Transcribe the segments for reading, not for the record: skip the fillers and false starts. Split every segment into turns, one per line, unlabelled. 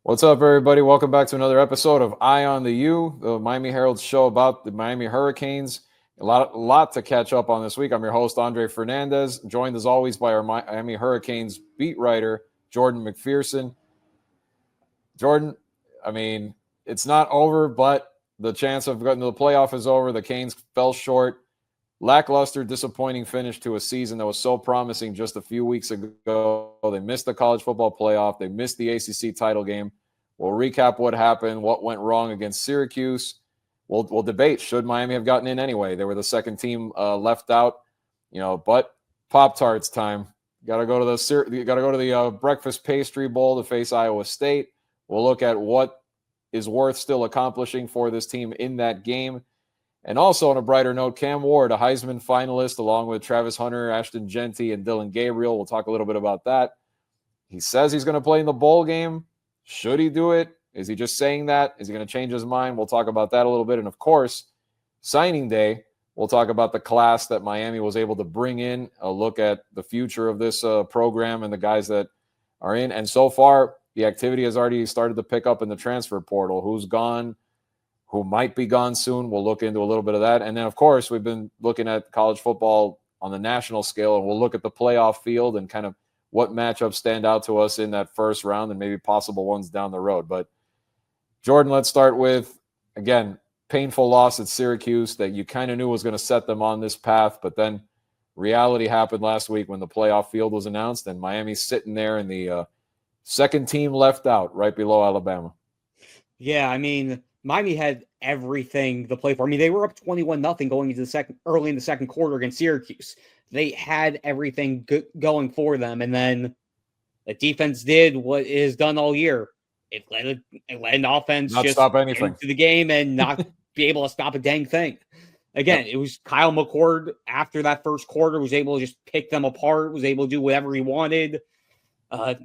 What's up, everybody? Welcome back to another episode of Eye on the U, the Miami Herald show about the Miami Hurricanes. A lot to catch up on this week. I'm your host, Andre Fernandez, joined as always by our Miami Hurricanes beat writer, Jordan McPherson. Jordan, I mean, it's not over, but the chance of getting to the playoff is over. The Canes fell short. Lackluster, disappointing finish to a season that was so promising just a few weeks ago. They missed the college football playoff. They missed the ACC title game. We'll recap what happened, what went wrong against Syracuse. We'll debate, should Miami have gotten in anyway? They were the second team left out, but Pop-Tarts time. Got to go to the breakfast pastry bowl to face Iowa State. We'll look at what is worth still accomplishing for this team in that game. And also on a brighter note, Cam Ward, a Heisman finalist, along with Travis Hunter, Ashton Genty, and Dylan Gabriel. We'll talk a little bit about that. He says he's going to play in the bowl game. Should he do it? Is he just saying that? Is he going to change his mind? We'll talk about that a little bit. And, of course, signing day, we'll talk about the class that Miami was able to bring in, a look at the future of this program and the guys that are in. And so far, the activity has already started to pick up in the transfer portal. Who's gone? Who might be gone soon. We'll look into a little bit of that. And then, of course, we've been looking at college football on the national scale, and we'll look at the playoff field and kind of what matchups stand out to us in that first round and maybe possible ones down the road. But, Jordan, let's start with, again, painful loss at Syracuse that you kind of knew was going to set them on this path, but then reality happened last week when the playoff field was announced, and Miami's sitting there in the second team left out right below Alabama.
Yeah, I mean, Miami had everything to play for. I mean, they were up 21-0 going into early in the second quarter against Syracuse. They had everything going for them, and then the defense did what it has done all year. It let an offense
not
just
stop anything
into the game and not be able to stop a dang thing. Again, It was Kyle McCord after that first quarter was able to just pick them apart, was able to do whatever he wanted.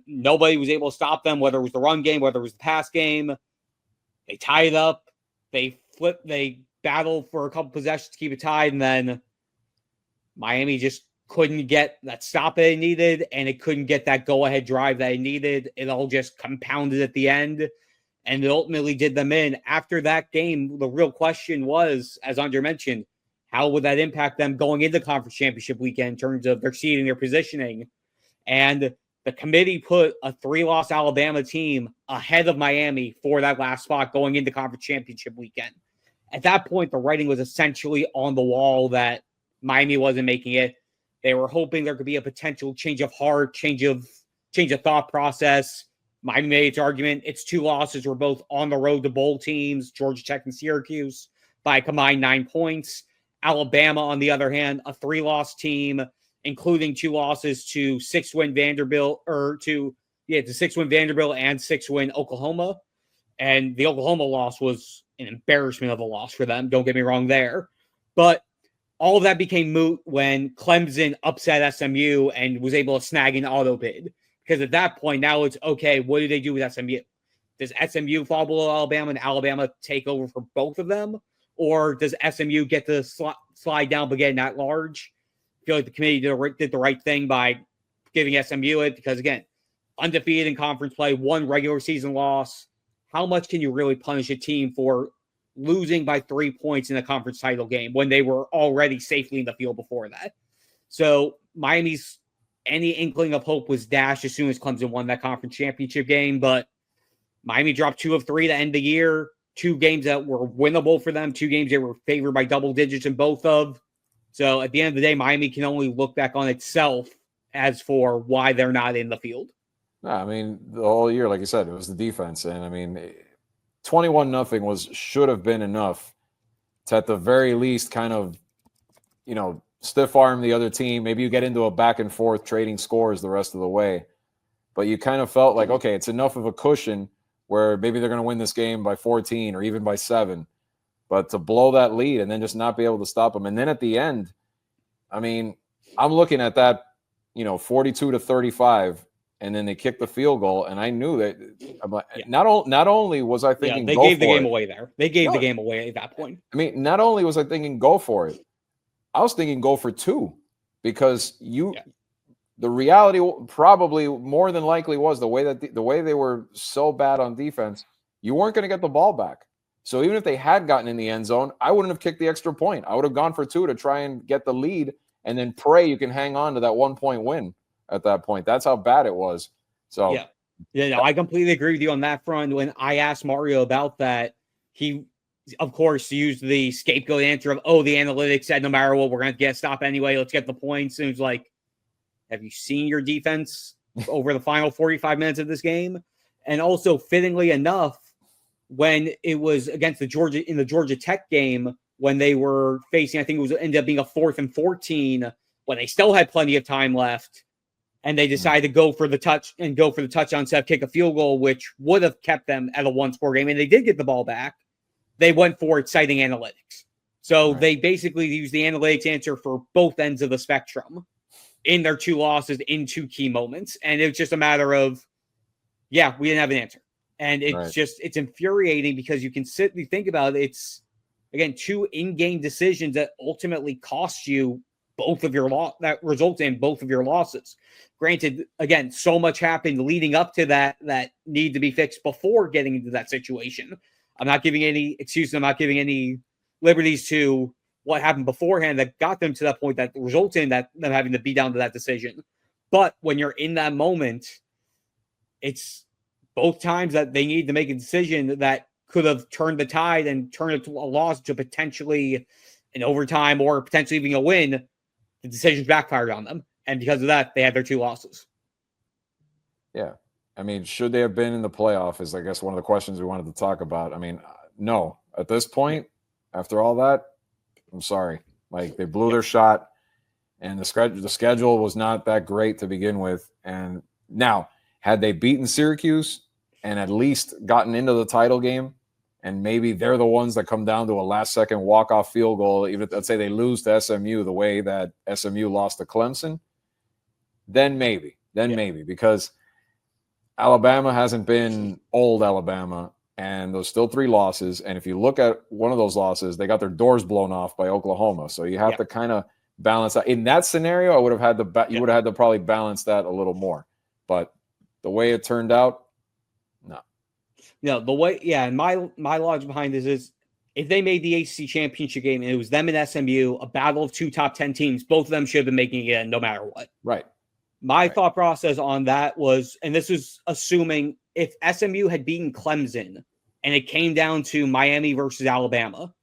Nobody was able to stop them, whether it was the run game, whether it was the pass game. They tie it up. They battled for a couple possessions to keep it tied, and then Miami just couldn't get that stop that it needed, and it couldn't get that go-ahead drive that it needed. It all just compounded at the end, and it ultimately did them in. After that game, the real question was, as Andre mentioned, how would that impact them going into conference championship weekend in terms of their seeding, their positioning? And the committee put a 3-loss Alabama team ahead of Miami for that last spot going into conference championship weekend. At that point, the writing was essentially on the wall that Miami wasn't making it. They were hoping there could be a potential change of heart, change of thought process. Miami made its argument. Its 2 losses were both on the road to bowl teams, Georgia Tech and Syracuse, by a combined 9 points. Alabama, on the other hand, a 3-loss team, including 2 losses to 6-win Vanderbilt, to 6-win Vanderbilt and 6-win Oklahoma. And the Oklahoma loss was an embarrassment of a loss for them. Don't get me wrong there. But all of that became moot when Clemson upset SMU and was able to snag an auto bid. Because at that point, now it's, okay, what do they do with SMU? Does SMU fall below Alabama and Alabama take over for both of them? Or does SMU get to slide down but get at large? I feel like the committee did the right thing by giving SMU it because, again, undefeated in conference play, 1 regular season loss. How much can you really punish a team for losing by 3 points in a conference title game when they were already safely in the field before that? So Miami's any inkling of hope was dashed as soon as Clemson won that conference championship game, but Miami dropped 2 of 3 to end the year, 2 games that were winnable for them, 2 games they were favored by double digits in both of. So at the end of the day, Miami can only look back on itself as for why they're not in the field.
No, I mean, the whole year, like you said, it was the defense. And, I mean, 21-0 should have been enough to, at the very least, kind of, stiff arm the other team. Maybe you get into a back and forth trading scores the rest of the way. But you kind of felt like, okay, it's enough of a cushion where maybe they're going to win this game by 14 or even by 7. But to blow that lead and then just not be able to stop them. And then at the end, I mean, I'm looking at that, 42-35, and then they kicked the field goal. And I knew that not only was I thinking,
they gave the game away there. They gave the game away at that point.
I mean, not only was I thinking go for it, I was thinking go for 2 because the reality probably more than likely was the way they were so bad on defense, you weren't going to get the ball back. So even if they had gotten in the end zone, I wouldn't have kicked the extra point. I would have gone for 2 to try and get the lead and then pray you can hang on to that 1-point win at that point. That's how bad it was. So
no, I completely agree with you on that front. When I asked Mario about that, he, of course, used the scapegoat answer of, the analytics said no matter what, we're going to get a stop anyway. Let's get the points. And it was like, have you seen your defense over the final 45 minutes of this game? And also, fittingly enough, when it was against the Georgia Tech game, when they were facing, I think it was ended up being a 4th and 14, when they still had plenty of time left, and they decided to go for the touchdown instead of kick a field goal, which would have kept them at a 1-score game, and they did get the ball back. They went for it, citing analytics. So they basically used the analytics answer for both ends of the spectrum in their 2 losses in 2 key moments. And it's just a matter of, we didn't have an answer. And it's it's infuriating because you can sit and think about it. It's, again, 2 in-game decisions that ultimately cost you both of your that result in both of your losses. Granted, again, so much happened leading up to that need to be fixed before getting into that situation. I'm not giving any excuses. I'm not giving any liberties to what happened beforehand that got them to that point that resulted in them having to be down to that decision. But when you're in that moment, it's both times that they need to make a decision that could have turned the tide and turned it to a loss to potentially an overtime or potentially even a win. The decisions backfired on them. And because of that, they had their 2 losses.
Yeah. I mean, should they have been in the playoff is, I guess, one of the questions we wanted to talk about. I mean, no. At this point, after all that, I'm sorry. Like, they blew their shot, and the schedule was not that great to begin with. And now, had they beaten Syracuse and at least gotten into the title game, and maybe they're the ones that come down to a last-second walk-off field goal, even let's say they lose to SMU the way that SMU lost to Clemson, then maybe. Maybe, because Alabama hasn't been old Alabama, and there's still 3 losses. And if you look at one of those losses, they got their doors blown off by Oklahoma. So you have to kind of balance that. In that scenario, I would have had to you would have had to probably balance that a little more. But the way it turned out, no.
The way, and my logic behind this is, if they made the ACC championship game and it was them and SMU, a battle of 2 top 10 teams, both of them should have been making it no matter what.
Right.
My thought process on that was, and this was assuming if SMU had beaten Clemson and it came down to Miami versus Alabama,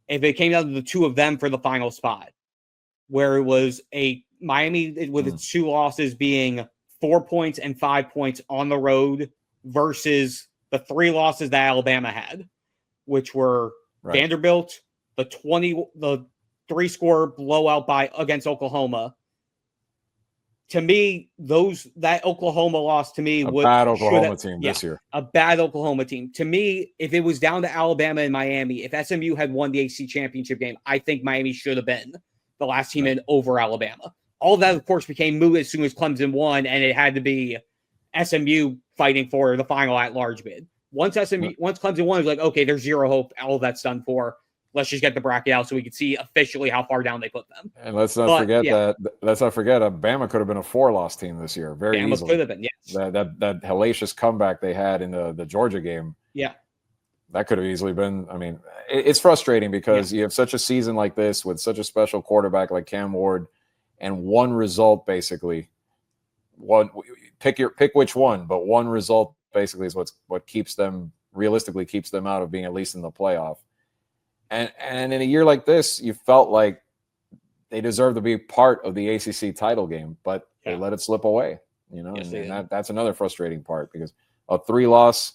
if it came down to the 2 of them for the final spot, where it was a Miami with its 2 losses being 4 points and 5 points on the road versus the 3 losses that Alabama had, which were Vanderbilt, the 3-score blowout against Oklahoma. To me, that Oklahoma loss to me was
a bad Oklahoma team this year.
A bad Oklahoma team. To me, if it was down to Alabama and Miami, if SMU had won the ACC championship game, I think Miami should have been the last team in over Alabama. All that, of course, became moot as soon as Clemson won, and it had to be SMU fighting for the final at-large bid. Once Clemson won, it was like, okay, there's zero hope. All that's done for. Let's just get the bracket out so we can see officially how far down they put them.
And let's not forget, Bama could have been a 4-loss team this year. Very
Bama
easily.
Could have been, yes.
That hellacious comeback they had in the Georgia game.
Yeah.
That could have easily been. I mean, it's frustrating because you have such a season like this with such a special quarterback like Cam Ward, and one result basically. Pick which one, but one result basically is what realistically keeps them out of being at least in the playoff. And in a year like this, you felt like they deserve to be part of the ACC title game, but they let it slip away. That's another frustrating part, because a 3-loss.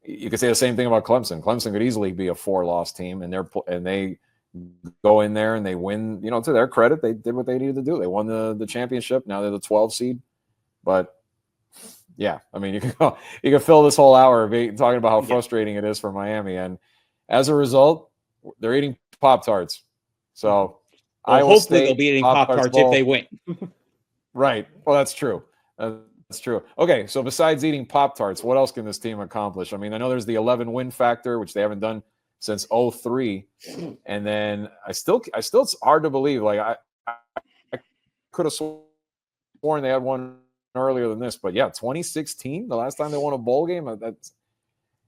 You could say the same thing about Clemson. Clemson could easily be a 4-loss team, and they go in there and they win. To their credit, they did what they needed to do. They won the championship. Now they're the 12 seed. But yeah, I mean, you can fill this whole hour talking about how frustrating it is for Miami, and as a result, they're eating Pop-Tarts. So
hopefully they'll be eating Pop-Tarts if they win.
Right. Well, that's true. That's true. Okay, so besides eating Pop-Tarts, what else can this team accomplish? I mean, I know there's the 11-win factor, which they haven't done since 2003, and then I still it's hard to believe. Like I could have sworn sworn they had one earlier than this, but yeah, 2016, the last time they won a bowl game.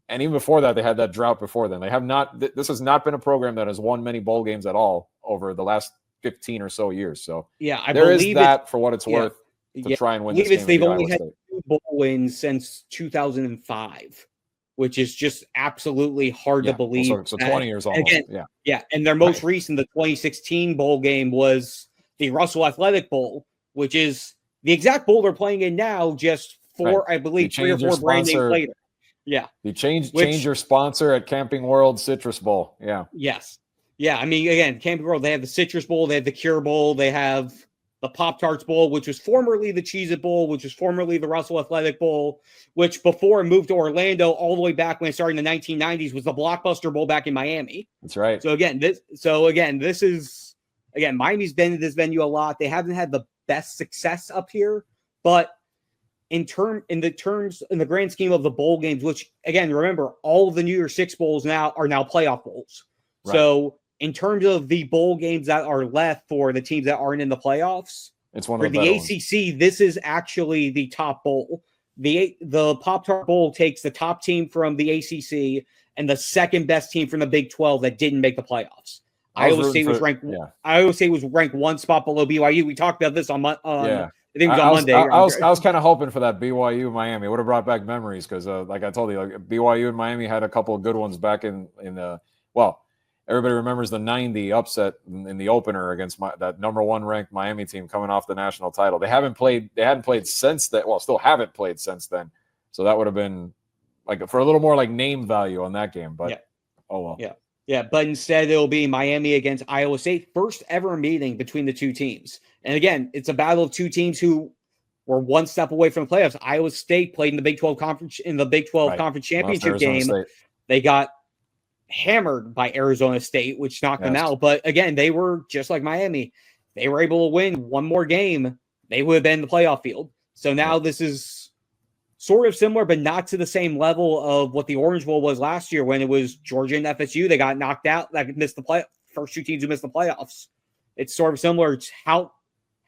And even before that, they had that drought before then. They have not. This has not been a program that has won many bowl games at all over the last 15 or so years. So
yeah, I
there is
believe
that for what it's worth to try and win this game.
They've only had 2 bowl wins since 2005, which is just absolutely hard to believe.
So 20 years almost.
Again, yeah, and their most recent, the 2016 bowl game, was the Russell Athletic Bowl, which is the exact bowl they're playing in now, just I believe, 3 or 4 brand names later. Yeah.
You change your sponsor at Camping World Citrus Bowl. Yeah.
Yes. Yeah. I mean, again, Camping World, they have the Citrus Bowl, they have the Cure Bowl, they have the Pop-Tarts Bowl, which was formerly the Cheez-It Bowl, which was formerly the Russell Athletic Bowl, which before it moved to Orlando all the way back when it started in the 1990s was the Blockbuster Bowl back in Miami.
That's right.
So again, this is Miami's been to this venue a lot. They haven't had the best success up here, but in the grand scheme of the bowl games, which again, remember, all of the New Year's Six bowls are now playoff bowls. Right. So in terms of the bowl games that are left for the teams that aren't in the playoffs,
it's one of the
ACC ones. This is actually the top bowl. The Pop-Tart Bowl takes the top team from the ACC and the second best team from the Big 12 that didn't make the playoffs. Iowa State was ranked 1 spot below BYU. We talked about this on I think it was on Monday.
I was kind of hoping for that BYU Miami. It would have brought back memories because, like I told you, BYU and Miami had a couple of good ones back in the everybody remembers the 90 upset in the opener against that number 1 ranked Miami team coming off the national title. They hadn't played since that. Well, still haven't played since then. So that would have been like for a little more like name value on that game. But oh well.
Yeah, but instead it'll be Miami against Iowa State, first ever meeting between the two teams. And again, it's a battle of two teams who were one step away from the playoffs. Iowa State played in the Big 12 conference conference championship game. They got hammered by Arizona State, which knocked them out. But again, they were just like Miami. They were able to win one more game. They would have been in the playoff field. So now this is sort of similar, but not to the same level of what the Orange Bowl was last year when it was Georgia and FSU. They got knocked out. That missed the first 2 teams who missed the playoffs. It's sort of similar. It's how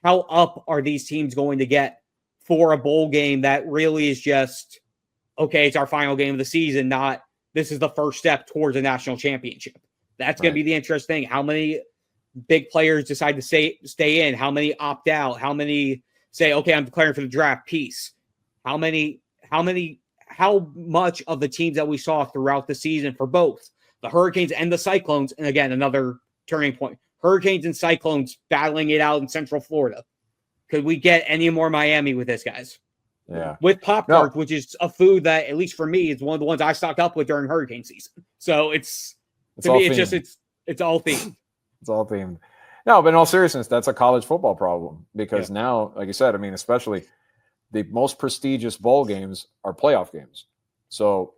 up are these teams going to get for a bowl game that really is just, okay, it's our final game of the season, not this is the first step towards a national championship. That's going to be the interesting thing. How many big players decide to stay in? How many opt out? How many say, okay, I'm declaring for the draft, peace? How much of the teams that we saw throughout the season for both the Hurricanes and the Cyclones, and again, another turning point, Hurricanes and Cyclones battling it out in Central Florida. Could we get any more Miami with this, guys?
Yeah.
With Pop-Tarts, which is a food that, at least for me, is one of the ones I stocked up with during hurricane season. So it's all themed. It's all themed.
No, but in all seriousness, that's a college football problem because now, like you said, I mean, especially the most prestigious bowl games are playoff games. So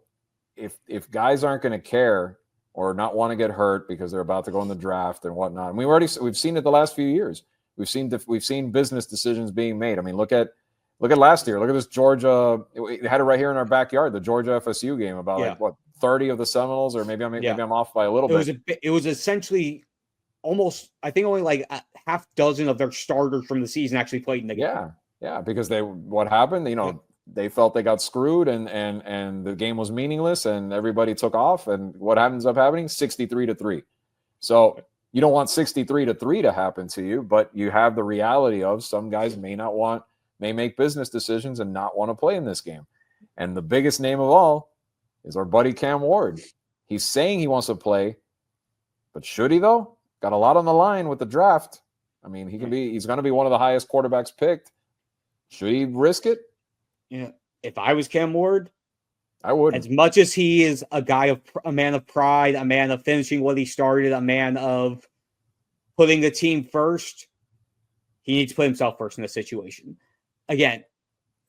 if guys aren't going to care or not want to get hurt because they're about to go in the draft and whatnot, and we've seen it the last few years. We've seen business decisions being made. I mean, look at last year. Look at this Georgia. We had it right here in our backyard. The Georgia FSU game about 30 of the Seminoles, or maybe I'm off by a little bit.
It was essentially almost, I think, only like a half dozen of their starters from the season actually played in the game.
Yeah, because what happened? They felt they got screwed, and the game was meaningless, and everybody took off. And what ends up happening? 63-3. So you don't want 63-3 to happen to you, but you have the reality of some guys may make business decisions and not want to play in this game. And the biggest name of all is our buddy Cam Ward. He's saying he wants to play, but should he though? Got a lot on the line with the draft. I mean, he's going to be one of the highest quarterbacks picked. Should he risk it?
Yeah. If I was Cam Ward,
I would.
As much as he is a man of pride, a man of finishing what he started, a man of putting the team first, he needs to put himself first in this situation. Again,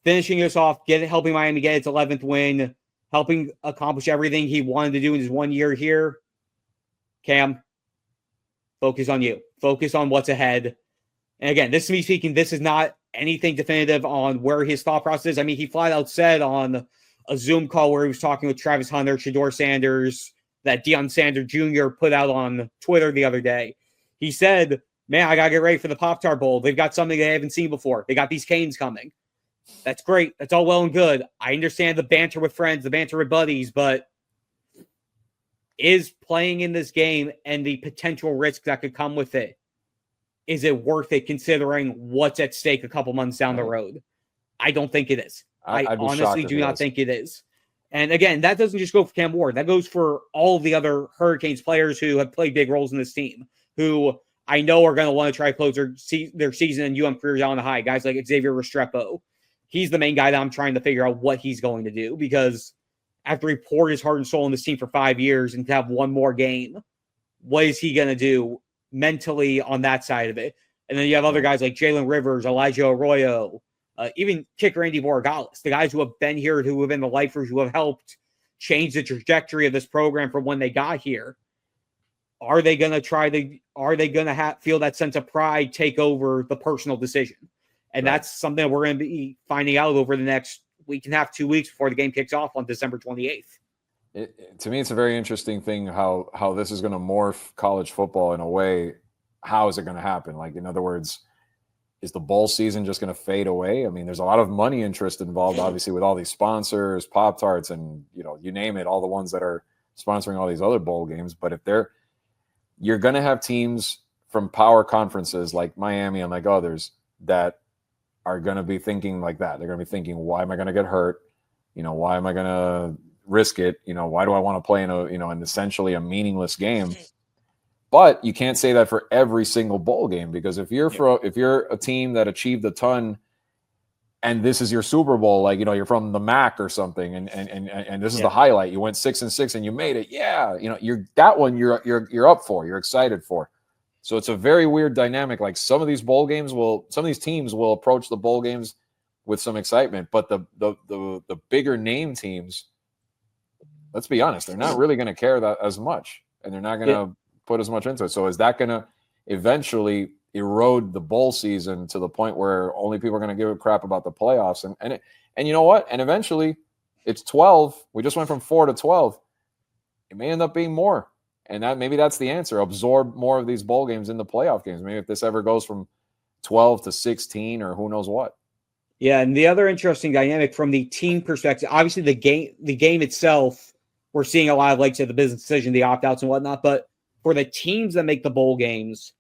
finishing this off, helping Miami get its 11th win, helping accomplish everything he wanted to do in his 1 year here. Cam, focus on you. Focus on what's ahead. And again, this is me speaking. This is not anything definitive on where his thought process is. I mean, he flat out said on a Zoom call where he was talking with Travis Hunter, Shedeur Sanders, that Deion Sanders Jr. put out on Twitter the other day. He said, man, I got to get ready for the Pop-Tart Bowl. They've got something they haven't seen before. They got these canes coming. That's great. That's all well and good. I understand the banter with friends, the banter with buddies, but is playing in this game and the potential risk that could come with it, is it worth it considering what's at stake a couple months down the road? I don't think it is. I honestly do not think it is. And again, that doesn't just go for Cam Ward. That goes for all of the other Hurricanes players who have played big roles in this team, who I know are going to want to try to close their season and UM careers out on the high. Guys like Xavier Restrepo. He's the main guy that I'm trying to figure out what he's going to do, because after he poured his heart and soul in this team for 5 years and to have one more game, what is he going to do mentally on that side of it? And then you have other guys like Jalen Rivers, Elijah Arroyo, even kicker Andy Borregales, the guys who have been here, who have been the lifers, who have helped change the trajectory of this program from when they got here. Are they going to feel that sense of pride take over the personal decision? And that's something that we're going to be finding out over the next week and a half, 2 weeks before the game kicks off on December 28th.
To me, it's a very interesting thing how this is going to morph college football in a way. How is it going to happen? Like, in other words, is the bowl season just going to fade away? I mean, there's a lot of money interest involved, obviously, with all these sponsors, Pop-Tarts, and you name it, all the ones that are sponsoring all these other bowl games. But you're going to have teams from power conferences like Miami and like others that are going to be thinking like that. They're going to be thinking, why am I going to get hurt? Why am I going to risk it? Why do I want to play in in essentially a meaningless game? But you can't say that for every single bowl game, because if you're a team that achieved a ton and this is your Super Bowl, like, you're from the MAC or something, and this is the highlight, you went 6-6 and you made it. Yeah. You're up for, you're excited for. So it's a very weird dynamic. Like, some of these teams will approach the bowl games with some excitement, but the bigger name teams, let's be honest, they're not really going to care that as much, and they're not going to put as much into it. So is that going to eventually erode the bowl season to the point where only people are going to give a crap about the playoffs? And you know what? And eventually it's 12. We just went from 4 to 12. It may end up being more. And maybe that's the answer. Absorb more of these bowl games in the playoff games. Maybe if this ever goes from 12 to 16 or who knows what.
Yeah, and the other interesting dynamic from the team perspective, obviously the game itself, we're seeing a lot of, like, say, the business decision, the opt-outs and whatnot. But for the teams that make the bowl games,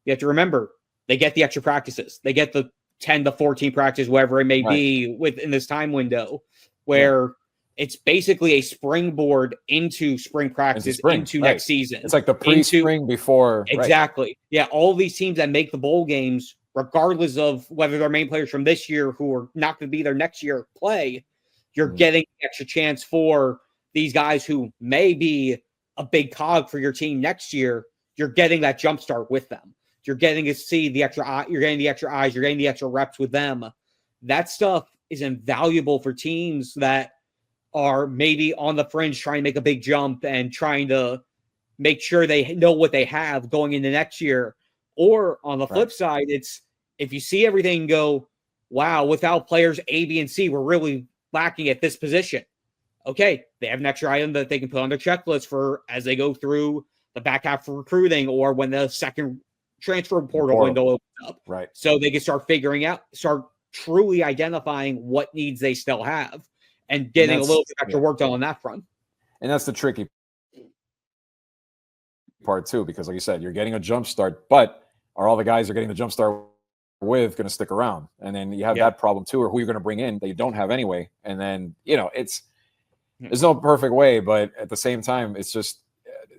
you have to remember, they get the extra practices. They get the 10 to 14 practice, whatever it may be, within this time window, where it's basically a springboard into spring practice, into next season.
It's like the pre-spring before.
Exactly. Right. Yeah, all these teams that make the bowl games, regardless of whether their main players from this year who are not going to be there next year play, you're getting the extra chance for these guys who may be a big cog for your team next year. You're getting that jump start with them. You're getting to see the extra. You're getting the extra eyes. You're getting the extra reps with them. That stuff is invaluable for teams that are maybe on the fringe trying to make a big jump and trying to make sure they know what they have going into next year. Or on the flip side, it's if you see everything go, wow, without players A, B, and C, we're really lacking at this position. Okay, they have an extra item that they can put on their checklist for as they go through the back half of recruiting or when the second transfer portal window opens up.
Right.
So they can start truly identifying what needs they still have and getting a little bit extra work done on that front.
And that's the tricky part too, because like you said, you're getting a jump start, but are all the guys you're getting the jump start with going to stick around? And then you have that problem too, or who you're going to bring in that you don't have anyway. And then, there's no perfect way, but at the same time, it's just,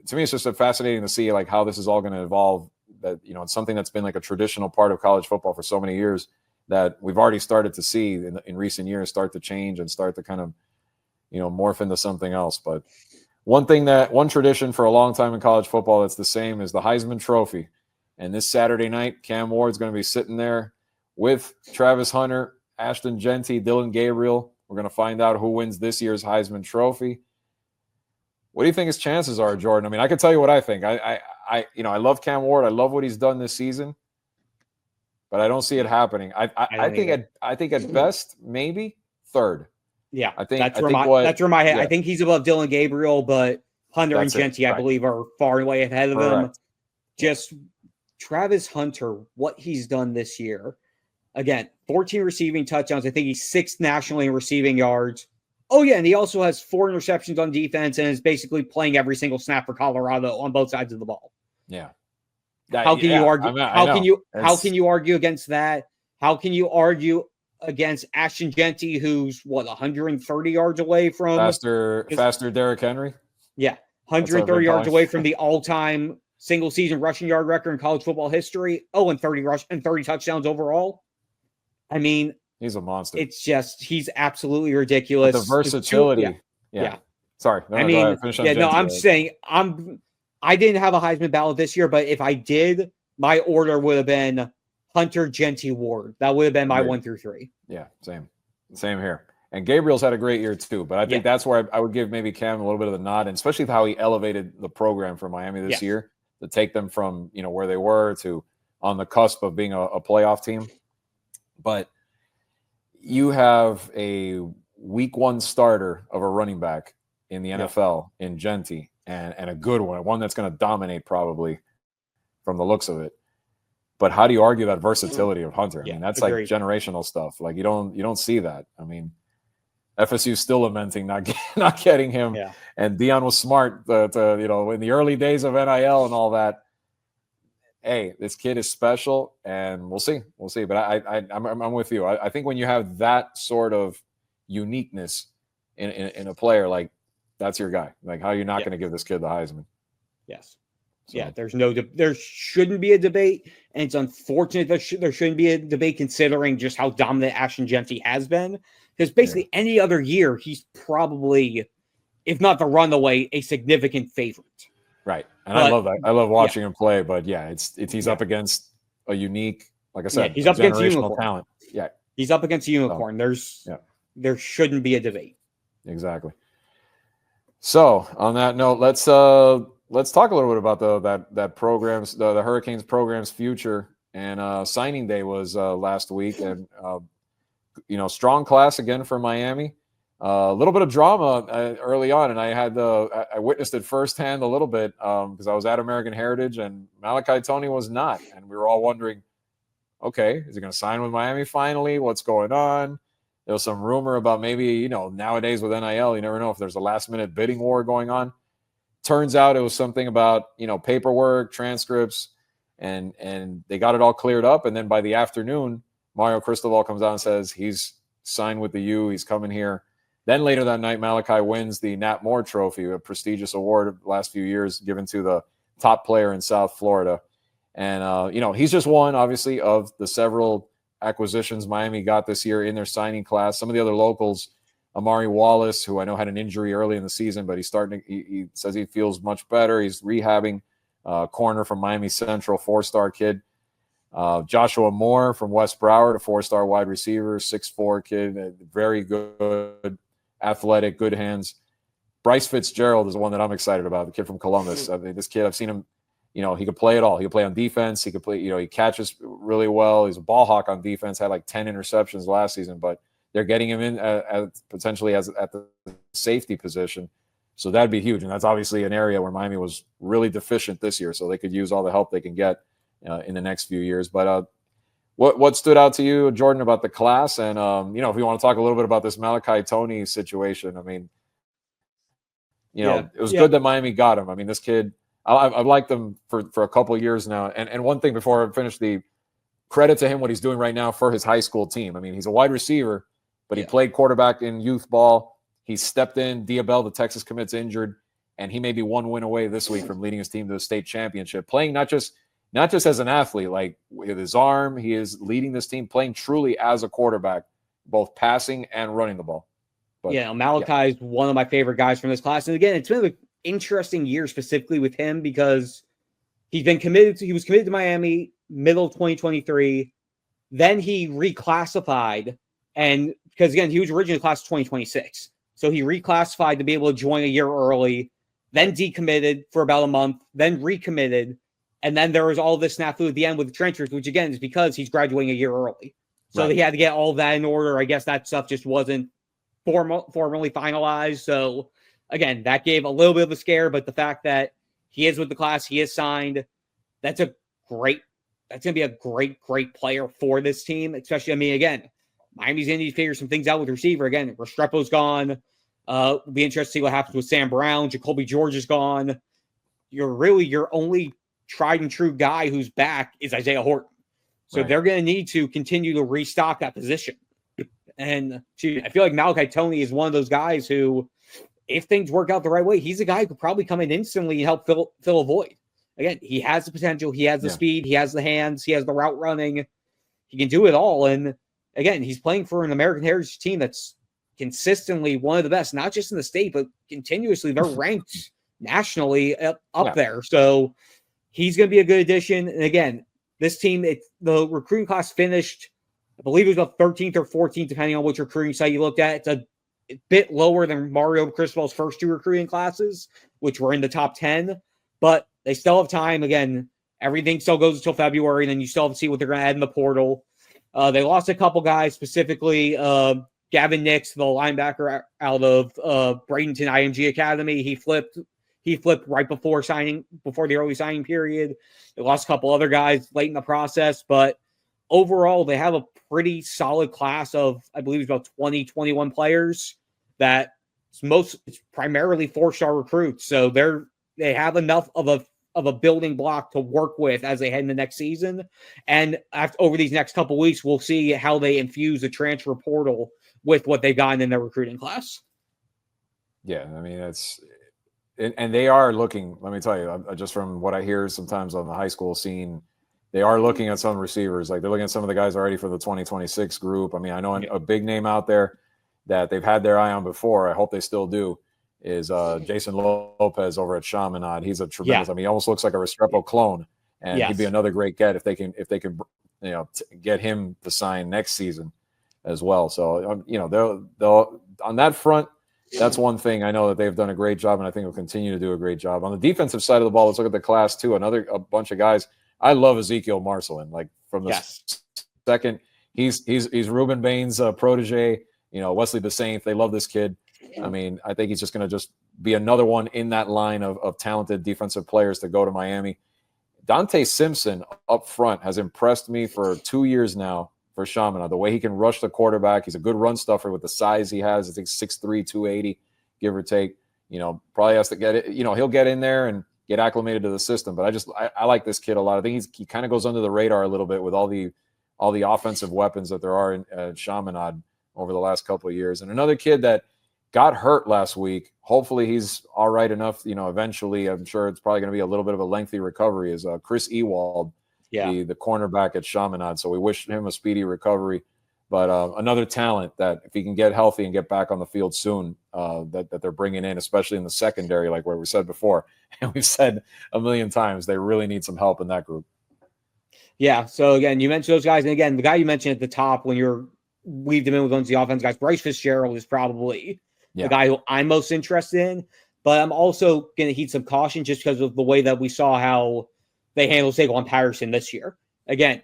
to me, it's just fascinating to see like how this is all going to evolve. That, it's something that's been like a traditional part of college football for so many years that we've already started to see in recent years start to change and start to kind of, morph into something else. But one tradition for a long time in college football that's the same is the Heisman Trophy. And this Saturday night, Cam Ward's going to be sitting there with Travis Hunter, Ashton Genty, Dylan Gabriel. We're going to find out who wins this year's Heisman Trophy. What do you think his chances are, Jordan? I mean, I can tell you what I think. I love Cam Ward. I love what he's done this season, but I don't see it happening. I think at best maybe third.
Yeah, that's where my head. I think he's above Dylan Gabriel, but Hunter and Genty, I believe, are far and away ahead of him. Just Travis Hunter, what he's done this year. Again, 14 receiving touchdowns. I think he's 6th nationally in receiving yards. Oh, yeah, and he also has 4 interceptions on defense and is basically playing every single snap for Colorado on both sides of the ball.
Yeah.
How can you argue? How can you argue against that? How can you argue against Ashton Genty, who's 130 yards away from
faster Derrick Henry?
Yeah, 130 yards away from the all-time single season rushing yard record in college football history. Oh, and 30 touchdowns overall. I mean,
he's a monster.
It's just he's absolutely ridiculous.
But the versatility. Yeah. Sorry.
I'm saying I didn't have a Heisman ballot this year, but if I did, my order would have been Hunter, Genty, Ward. That would have been my 1 through 3.
Yeah, same here. And Gabriel's had a great year too, but I think that's where I would give maybe Cam a little bit of the nod, and especially how he elevated the program for Miami this year to take them from where they were to on the cusp of being a playoff team. But you have a week 1 starter of a running back in the NFL in Genty, and a good one that's going to dominate probably from the looks of it. But how do you argue that versatility of Hunter? I mean, that's agreed. Like generational stuff. Like you don't see that. I mean, FSU's still lamenting not getting him. Yeah. And Deion was smart to in the early days of NIL and all that. Hey, this kid is special, and we'll see. But I'm with you. I think when you have that sort of uniqueness in a player, like that's your guy. Like, how are you not going to give this kid the Heisman?
Yes. So. Yeah, there shouldn't be a debate, and it's unfortunate that there shouldn't be a debate considering just how dominant Ashton Genty has been. Because basically any other year, he's probably, if not the runaway, a significant favorite.
Right, and I love that. I love watching him play, but he's up against a unique, like I said,
he's up against a
unicorn talent. Yeah,
he's up against a unicorn. There shouldn't be a debate.
Exactly. So on that note, let's talk a little bit about that program's the Hurricanes program's future. And signing day was last week, and strong class again for Miami. A little bit of drama early on, and I witnessed it firsthand a little bit because I was at American Heritage, and Malachi Toney was not, and we were all wondering, okay, is he going to sign with Miami finally? What's going on? There was some rumor about maybe nowadays with NIL, you never know if there's a last-minute bidding war going on. Turns out it was something about paperwork, transcripts, and they got it all cleared up. And then by the afternoon, Mario Cristobal comes out and says he's signed with the U. He's coming here. Then later that night, Malachi wins the Nat Moore Trophy, a prestigious award of the last few years given to the top player in South Florida. And he's just one, obviously, of the several acquisitions Miami got this year in their signing class. Some of the other locals. Amari Wallace, who I know had an injury early in the season, but he says he feels much better. He's rehabbing. Corner from Miami Central, 4-star kid. Joshua Moore from West Broward, a 4-star wide receiver, 6'4" kid, very good, athletic, good hands. Bryce Fitzgerald is the one that I'm excited about, the kid from Columbus. This kid, I've seen him, he could play it all. He could play on defense. He could play, he catches really well. He's a ball hawk on defense, had like 10 interceptions last season, but they're getting him in potentially at the safety position. So that'd be huge. And that's obviously an area where Miami was really deficient this year. So they could use all the help they can get in the next few years. But what stood out to you, Jordan, about the class? And, if you want to talk a little bit about this Malachi Toney situation, I mean, it was good that Miami got him. I mean, this kid, I've liked him for a couple of years now. And one thing before I finish, the credit to him, what he's doing right now for his high school team. I mean, he's a wide receiver, but he played quarterback in youth ball. He stepped in. Diabel, the Texas commit's injured, and he may be one win away this week from leading his team to the state championship. Playing not just as an athlete, like with his arm, he is leading this team, playing truly as a quarterback, both passing and running the ball. But,
Malachi is one of my favorite guys from this class. And again, it's been an interesting year specifically with him because he was committed to Miami middle of 2023. Then he reclassified, and because again, he was originally class of 2026. So he reclassified to be able to join a year early, then decommitted for about a month, then recommitted. And then there was all this snafu at the end with the transfers, which again is because he's graduating a year early. So He had to get all that in order. I guess that stuff just wasn't formally finalized. So again, that gave a little bit of a scare, but the fact that he is with the class, he is signed, that's a great that's going to be a great, great player for this team, especially, I mean, again, Miami's going to need to figure some things out with receiver. Again, Restrepo's gone. We'll be interested to see what happens with Sam Brown. Jacoby George is gone. Your only tried and true guy who's back is Isaiah Horton. So they're going to need to continue to restock that position. And I feel like Malachi Toney is one of those guys who, if things work out the right way, he's a guy who could probably come in instantly and help fill a void. Again, he has the potential. He has the speed. He has the hands. He has the route running. He can do it all. And again, he's playing for an American Heritage team that's consistently one of the best, not just in the state, but continuously. They're ranked nationally up there. So he's going to be a good addition. And again, this team, the recruiting class finished, I believe it was about 13th or 14th, depending on which recruiting site you looked at. It's a bit lower than Mario Cristobal's first two recruiting classes, which were in the top 10. But they still have time. Again, everything still goes until February, and then you still have to see what they're going to add in the portal. They lost a couple guys, specifically Gavin Nix, the linebacker out of Bradenton IMG Academy. He flipped right before the early signing period. They lost a couple other guys late in the process, but overall, they have a pretty solid class of, I believe it's about 20, 21 players that it's primarily 4-star recruits. So they have enough of a building block to work with as they head into next season. And over these next couple weeks, we'll see how they infuse the transfer portal with what they've gotten in their recruiting class.
Yeah, I mean, and they are looking, let me tell you, just from what I hear sometimes on the high school scene, they are looking at some receivers. Like they're looking at some of the guys already for the 2026 group. I mean, I know a big name out there that they've had their eye on before. I hope they still do. Is Jason Lopez over at Chaminade. He's a tremendous. I mean, he almost looks like a Restrepo clone, and he'd be another great get if they can get him to sign next season as well. So they'll on that front. That's one thing I know that they've done a great job, and I think will continue to do a great job. On the defensive side of the ball, let's look at the class too. A bunch of guys. I love Ezekiel Marcelin. Like from the second, he's Ruben Bain's protege. Wesley Basaint. They love this kid. I mean, I think he's just going to be another one in that line of talented defensive players to go to Miami. Dante Simpson up front has impressed me for 2 years now for Chaminade. The way he can rush the quarterback. He's a good run stuffer with the size he has. I think 6'3", 280, give or take. Probably has to get it. He'll get in there and get acclimated to the system. But I like this kid a lot. I think he kind of goes under the radar a little bit with all the offensive weapons that there are in Chaminade over the last couple of years. And another kid that got hurt last week. Hopefully he's all right enough. Eventually, I'm sure it's probably going to be a little bit of a lengthy recovery. Is Chris Ewald, the cornerback at Chaminade. So we wish him a speedy recovery. But another talent that if he can get healthy and get back on the field soon, that they're bringing in, especially in the secondary, like where we said before, and we've said a million times, they really need some help in that group. Yeah.
So again, you mentioned those guys, and again, the guy you mentioned at the top when you're weaved him in with one of the offense guys, Bryce Fitzgerald is probably the guy who I'm most interested in, but I'm also going to heed some caution just because of the way that we saw how they handled Saquon Patterson this year. Again,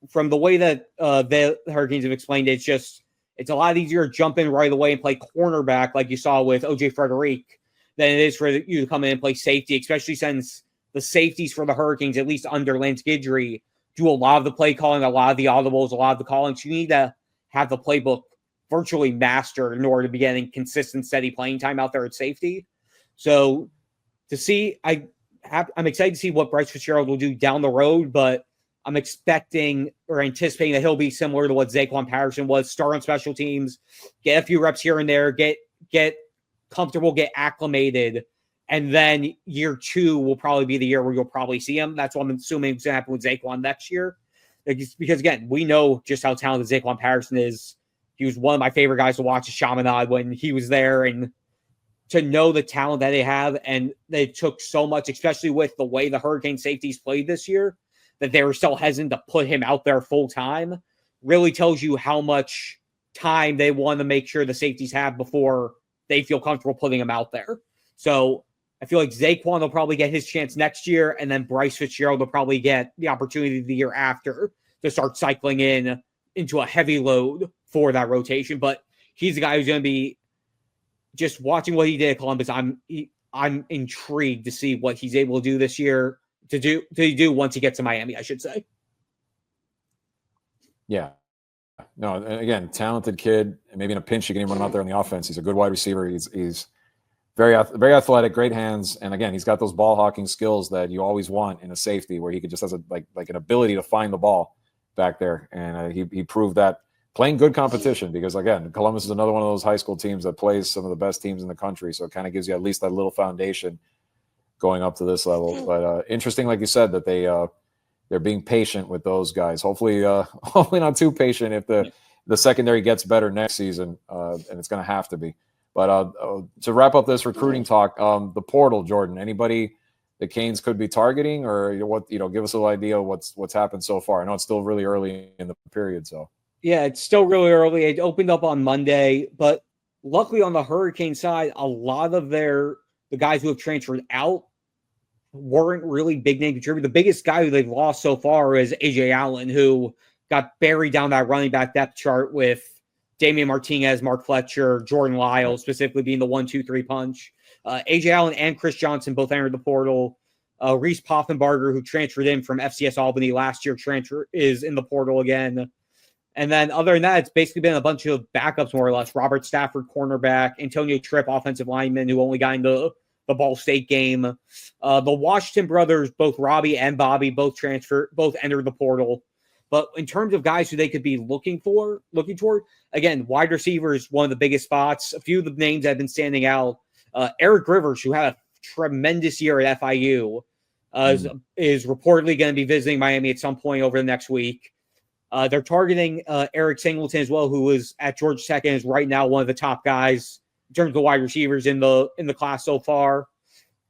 from the way that the Hurricanes have explained it, it's a lot easier to jump in right away and play cornerback like you saw with OJ Frederick than it is for you to come in and play safety, especially since the safeties for the Hurricanes, at least under Lance Guidry, do a lot of the play calling, a lot of the audibles, a lot of the calling. So you need to have the playbook virtually mastered in order to be getting consistent, steady playing time out there at safety. So to see, I'm excited to see what Bryce Fitzgerald will do down the road, but I'm expecting or anticipating that he'll be similar to what Saquon Patterson was, start on special teams, get a few reps here and there, get comfortable, get acclimated, and then year 2 will probably be the year where you'll probably see him. That's what I'm assuming is going to happen with Saquon next year. Because, again, we know just how talented Saquon Patterson is. He was one of my favorite guys to watch at Chaminade when he was there, and to know the talent that they have, and they took so much, especially with the way the Hurricane safeties played this year, that they were still hesitant to put him out there full time, really tells you how much time they want to make sure the safeties have before they feel comfortable putting him out there. So I feel like Saquon will probably get his chance next year, and then Bryce Fitzgerald will probably get the opportunity the year after to start cycling into a heavy load for that rotation. But he's the guy who's going to be just watching what he did at Columbus. I'm intrigued to see what he's able to do this year. to do once he gets to Miami, I should say.
Yeah. No, and again, talented kid. Maybe in a pinch, you can even run him out there on the offense. He's a good wide receiver. He's very athletic, great hands, and again, he's got those ball hawking skills that you always want in a safety, where he could just has like an ability to find the ball back there, and he proved that playing good competition. Because again, Columbus is another one of those high school teams that plays some of the best teams in the country, so it kind of gives you at least that little foundation going up to this level. But interesting, like you said, that they're being patient with those guys. Hopefully not too patient if the secondary gets better next season, and it's going to have to be. But to wrap up this recruiting talk, the portal, Jordan, anybody the Canes could be targeting, or what? Give us a little idea of what's happened so far. I know it's still really early in the period, so
yeah, it's still really early. It opened up on Monday, but luckily on the Hurricane side, a lot of the guys who have transferred out weren't really big name contributors. The biggest guy who they've lost so far is AJ Allen, who got buried down that running back depth chart with Damian Martinez, Mark Fletcher, Jordan Lyle, specifically being the 1-2-3 punch. AJ Allen and Chris Johnson both entered the portal. Reese Poffenbarger, who transferred in from FCS Albany last year, is in the portal again. And then other than that, it's basically been a bunch of backups, more or less. Robert Stafford, cornerback. Antonio Tripp, offensive lineman, who only got into the Ball State game. The Washington brothers, both Robbie and Bobby, both entered the portal. But in terms of guys who they could be looking toward, again, wide receiver is one of the biggest spots. A few of the names that have been standing out. Eric Rivers, who had a tremendous year at FIU, is reportedly going to be visiting Miami at some point over the next week. They're targeting Eric Singleton as well, who is at Georgia Tech and is right now one of the top guys in terms of wide receivers in the class so far.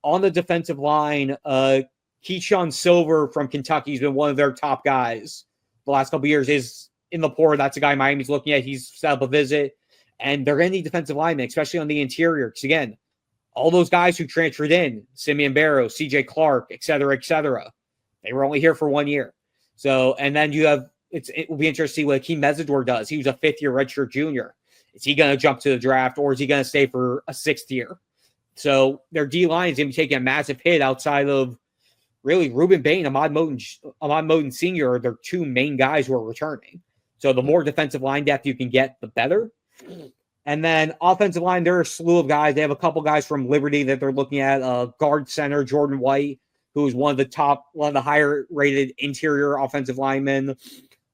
On the defensive line, Keyshawn Silver from Kentucky has been one of their top guys the last couple of years. Is in the portal. That's a guy Miami's looking at. He's set up a visit, and they're going to need defensive linemen, especially on the interior. Because again, all those guys who transferred in, Simeon Barrow, CJ Clark, et cetera, they were only here for 1 year. So, and then you have, it will be interesting to see what Akeem Mesidor does. He was a fifth-year redshirt junior. Is he going to jump to the draft, or is he going to stay for a sixth year? So their D-line is going to be taking a massive hit outside of really Ruben Bain, Ahmad Moten Sr. are their two main guys who are returning. So the more defensive line depth you can get, the better. And then offensive line, there are a slew of guys. They have a couple guys from Liberty that they're looking at. Guard center Jordan White, who is one of the higher rated interior offensive linemen.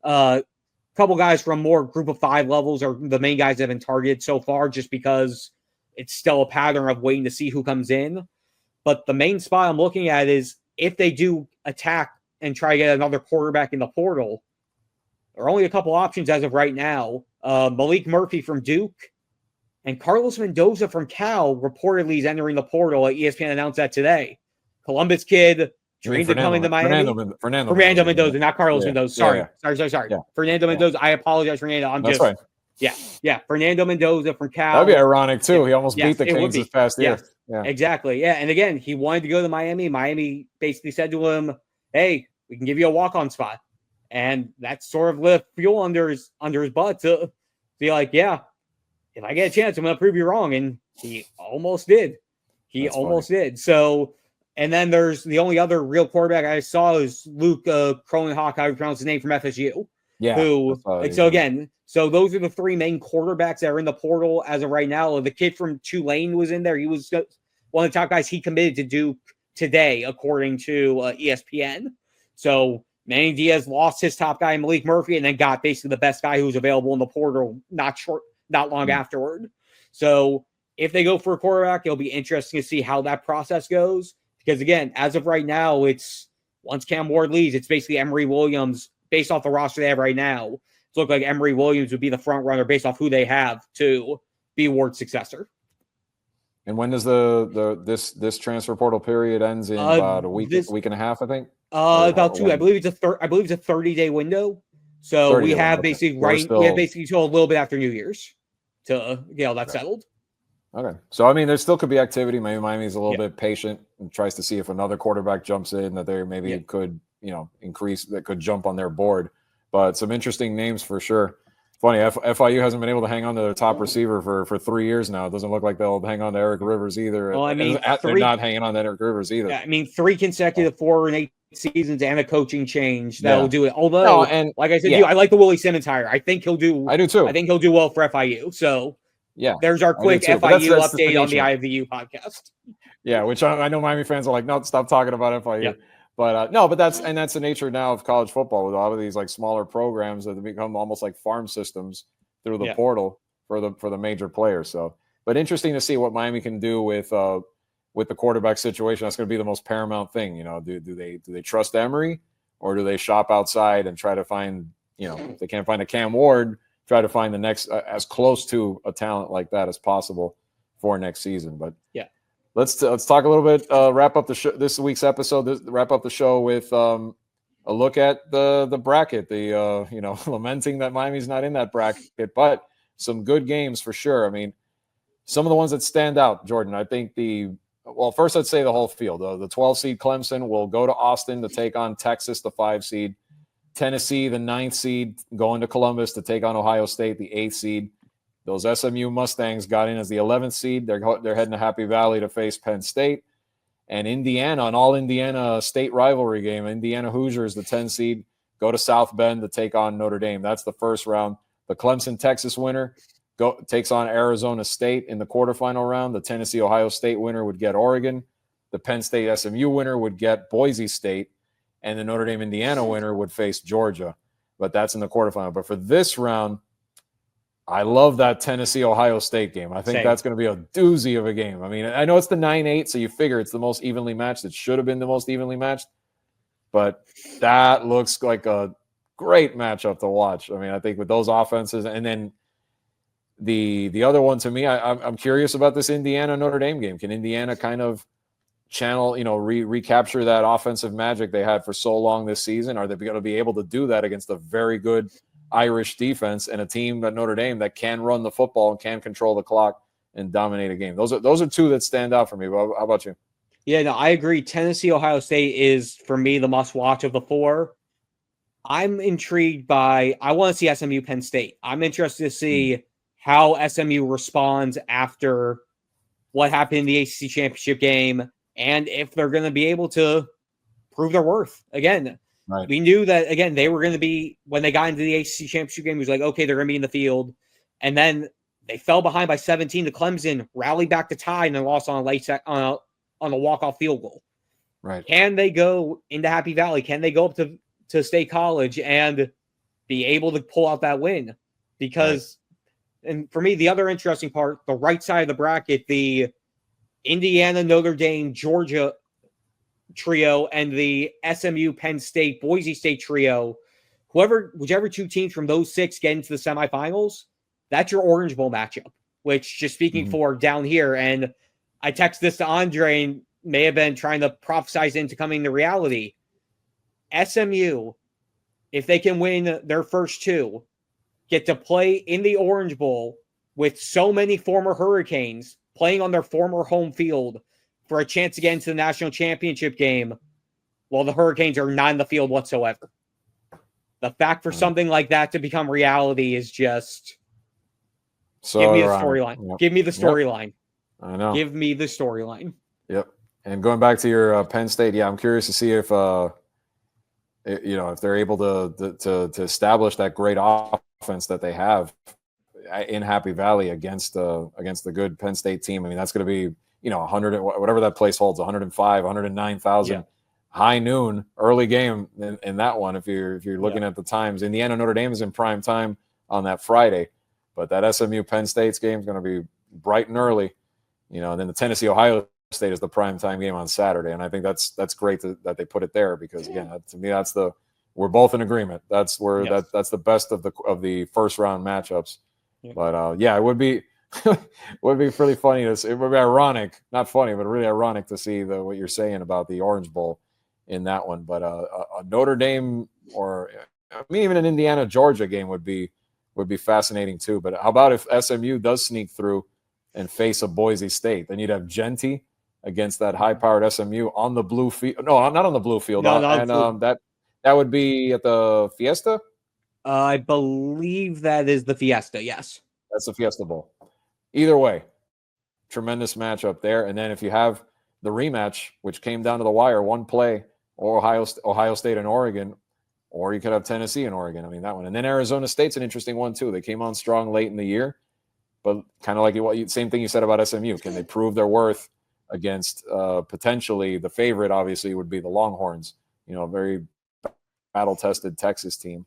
Couple guys from more group of five levels are the main guys that have been targeted so far, just because it's still a pattern of waiting to see who comes in. But the main spot I'm looking at is if they do attack and try to get another quarterback in the portal, there are only a couple options as of right now. Malik Murphy from Duke and Carlos Mendoza from Cal reportedly is entering the portal. ESPN announced that today. Columbus kid, dreamed of coming to Miami. Fernando Mendoza, not Carlos Mendoza. Sorry. Yeah. Fernando Mendoza. I apologize, Fernando.
That's right.
Yeah. Fernando Mendoza from Cal.
That'd be ironic too. He almost beat the Canes this past year.
Yeah, exactly. Yeah, and again, he wanted to go to Miami. Miami basically said to him, "Hey, we can give you a walk-on spot," and that sort of lit fuel under his butt to be like, "Yeah, if I get a chance, I'm going to prove you wrong." And he almost did. Did. So, and then there's the only other real quarterback I saw is Luke Kronenhock. I would pronounce his name, from FSU. Yeah. So those are the three main quarterbacks that are in the portal as of right now. The kid from Tulane was in there. He was one of the top guys. He committed to Duke today, according to ESPN. So Manny Diaz lost his top guy, Malik Murphy, and then got basically the best guy who was available in the portal not long afterward. So if they go for a quarterback, it'll be interesting to see how that process goes. Because again, as of right now, it's once Cam Ward leaves, it's basically Emory Williams based off the roster they have right now. It looks like Emory Williams would be the front runner based off who they have to be Ward's successor.
And when does this transfer portal period ends in about a week and a half, I think?
About two. I believe it's a 30-day window. So we have basically till a little bit after New Year's to get all that settled.
Okay. So I mean, there still could be activity. Maybe Miami's a little bit patient and tries to see if another quarterback jumps in that they maybe could, increase, that could jump on their board. But some interesting names for sure. Funny, FIU hasn't been able to hang on to their top receiver for 3 years now. It doesn't look like they'll hang on to Eric Rivers either.
Well, I mean,
they're not hanging on to Eric Rivers either.
Yeah, I mean, 3 consecutive 4-8 seasons and a coaching change that'll
Yeah.
do it. Although,
No, and
like I said,
yeah.
I like the Willie Simmons hire. I think he'll do.
I do too.
I think he'll do well for FIU. So
yeah,
there's our quick
too,
FIU update on the IVU podcast.
Yeah, which I know Miami fans are like, no, stop talking about FIU.
Yep.
But no, but that's the nature now of college football with a lot of these like smaller programs that have become almost like farm systems through the portal for the major players. So, but interesting to see what Miami can do with the quarterback situation. That's going to be the most paramount thing. You know, do they trust Emory, or do they shop outside and try to find, you know, if they can't find a Cam Ward, try to find the next as close to a talent like that as possible for next season. But
yeah,
let's talk a little bit. Wrap up the show, this week's episode. Wrap up the show with a look at the bracket. You know, lamenting that Miami's not in that bracket, but some good games for sure. I mean, some of the ones that stand out, Jordan. I think first I'd say the whole field. The 12 seed Clemson will go to Austin to take on Texas, the 5 seed. Tennessee, the 9th seed, going to Columbus to take on Ohio State, the 8th seed. Those SMU Mustangs got in as the 11th seed. They're heading to Happy Valley to face Penn State. And Indiana, an all-Indiana state rivalry game. Indiana Hoosiers, the 10 seed, go to South Bend to take on Notre Dame. That's the first round. The Clemson-Texas winner takes on Arizona State in the quarterfinal round. The Tennessee-Ohio State winner would get Oregon. The Penn State-SMU winner would get Boise State. And the Notre Dame-Indiana winner would face Georgia. But that's in the quarterfinal. But for this round, I love that Tennessee-Ohio State game. I think that's going to be a doozy of a game. I mean, I know it's the 9-8, so you figure it's the most evenly matched. It should have been the most evenly matched. But that looks like a great matchup to watch. I mean, I think with those offenses. And then the other one to me, I'm curious about this Indiana-Notre Dame game. Can Indiana kind of channel, you know, recapture that offensive magic they had for so long this season? Are they going to be able to do that against a very good Irish defense and a team at Notre Dame that can run the football and can control the clock and dominate a game? Those are two that stand out for me. How about you?
Yeah, no, I agree. Tennessee, Ohio State is, for me, the must-watch of the 4. I'm intrigued by – I want to see SMU Penn State. I'm interested to see how SMU responds after what happened in the ACC championship game and if they're going to be able to prove their worth. Again, right. We knew that, again, they were going to be – when they got into the ACC championship game, it was like, okay, they're going to be in the field. And then they fell behind by 17 to Clemson, rallied back to tie, and then lost on a walk-off field goal.
Right.
Can they go into Happy Valley? Can they go up to State College and be able to pull out that win? Because, and for me, the other interesting part, the right side of the bracket, the Indiana, Notre Dame, Georgia trio, and the SMU, Penn State, Boise State trio, whichever 2 teams from those 6 get into the semifinals, that's your Orange Bowl matchup, which, just speaking for down here, and I text this to Andre and may have been trying to prophesize into coming to reality. SMU, if they can win their first 2, get to play in the Orange Bowl with so many former Hurricanes playing on their former home field for a chance to get into the national championship game while the Hurricanes are not in the field whatsoever. The fact for something like that to become reality is just give me the storyline.
Yep.
Give me the storyline.
I know.
Give me the storyline.
Yep. And going back to your Penn State, I'm curious to see if if they're able to establish that great offense that they have in Happy Valley against the good Penn State team. I mean, that's going to be 100, whatever that place holds, 105, 109,000. Yeah. High noon, early game in that one. If you're looking at the times, Indiana Notre Dame is in prime time on that Friday, but that SMU Penn State's game is going to be bright and early. And then the Tennessee Ohio State is the prime time game on Saturday, and I think that's great that they put it there because again, to me, we're both in agreement. That's where that's the best of the first round matchups. Yeah. But it would be pretty funny. It would be ironic, not funny, but really ironic to see what you're saying about the Orange Bowl in that one. But a Notre Dame or even an Indiana Georgia game would be fascinating too. But how about if SMU does sneak through and face a Boise State? Then you'd have Genty against that high-powered SMU on the blue field. No, not on the blue field.
No,
that would be at the Fiesta.
I believe that is the Fiesta. Yes.
That's the Fiesta Bowl. Either way, tremendous matchup there. And then if you have the rematch, which came down to the wire, one play, or Ohio State and Oregon, or you could have Tennessee and Oregon. I mean, that one. And then Arizona State's an interesting one, too. They came on strong late in the year, but kind of like same thing you said about SMU. Can they prove their worth against potentially the favorite, obviously, would be the Longhorns, a very battle-tested Texas team,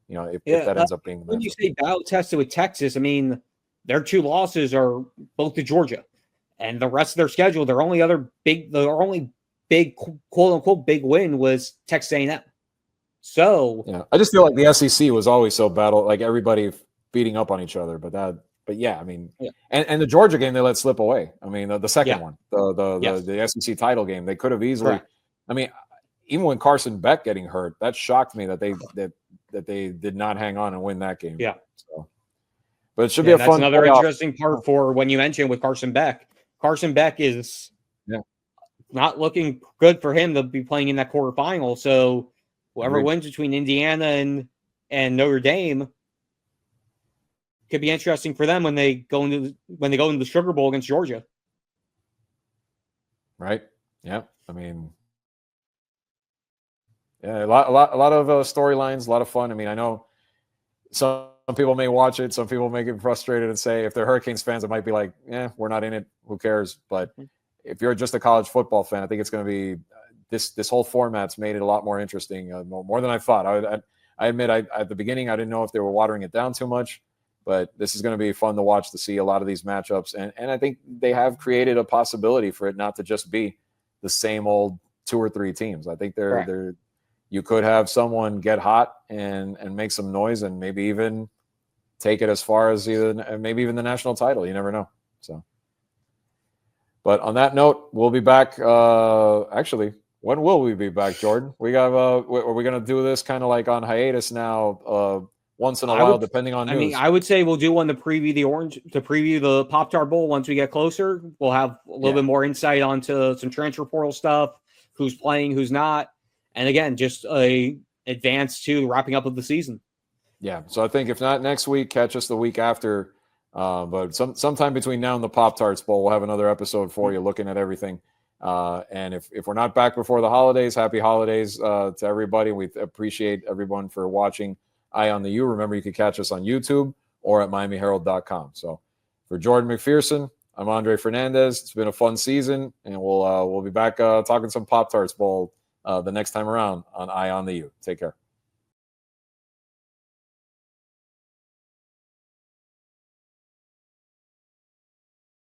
if that ends up being the matchup.
When you say battle-tested with Texas, I mean, their 2 losses are both to Georgia. And the rest of their schedule, their only big, quote-unquote, big win was Texas A&M. So
yeah, I just feel like the SEC was always so battle, like everybody beating up on each other. But yeah, I mean, and the Georgia game they let slip away. I mean, the second one, the SEC title game, they could have easily. Correct. I mean, even when Carson Beck getting hurt, that shocked me that they did not hang on and win that game.
Yeah.
So, but it should be a fun.
That's another interesting part for when you mentioned with Carson Beck. Carson Beck is not looking good for him to be playing in that quarterfinal. So whoever wins between Indiana and Notre Dame could be interesting for them when they go into the Sugar Bowl against Georgia.
Right. Yeah. I mean, yeah, a lot of storylines, a lot of fun. I mean, I know some people may watch it, some people may get frustrated and say, if they're Hurricanes fans, it might be like, we're not in it. Who cares? But if you're just a college football fan, I think it's going to be this whole format's made it a lot more interesting, more than I thought. I admit, at the beginning, I didn't know if they were watering it down too much, but this is going to be fun to watch, to see a lot of these matchups. And I think they have created a possibility for it not to just be the same old 2 or 3 teams. I think you could have someone get hot and make some noise and maybe even take it as far as maybe even the national title. You never know. So, but on that note, we'll be back. Actually, when will we be back, Jordan? We got. Are we going to do this kind of like on hiatus now? Once in a while, depending on news.
I mean, I would say we'll do one to preview the Pop-Tart Bowl once we get closer. We'll have a little bit more insight onto some transfer portal stuff, who's playing, who's not. And again, just a advance to wrapping up of the season. Yeah.
So I think if not next week, catch us the week after. But sometime between now and the Pop-Tarts Bowl, we'll have another episode for you looking at everything. And if we're not back before the holidays, happy holidays to everybody. We appreciate everyone for watching Eye on the U. Remember, you can catch us on YouTube or at MiamiHerald.com. So for Jordan McPherson, I'm Andre Fernandez. It's been a fun season, and we'll be back talking some Pop-Tarts Bowl the next time around on Eye on the U. Take care.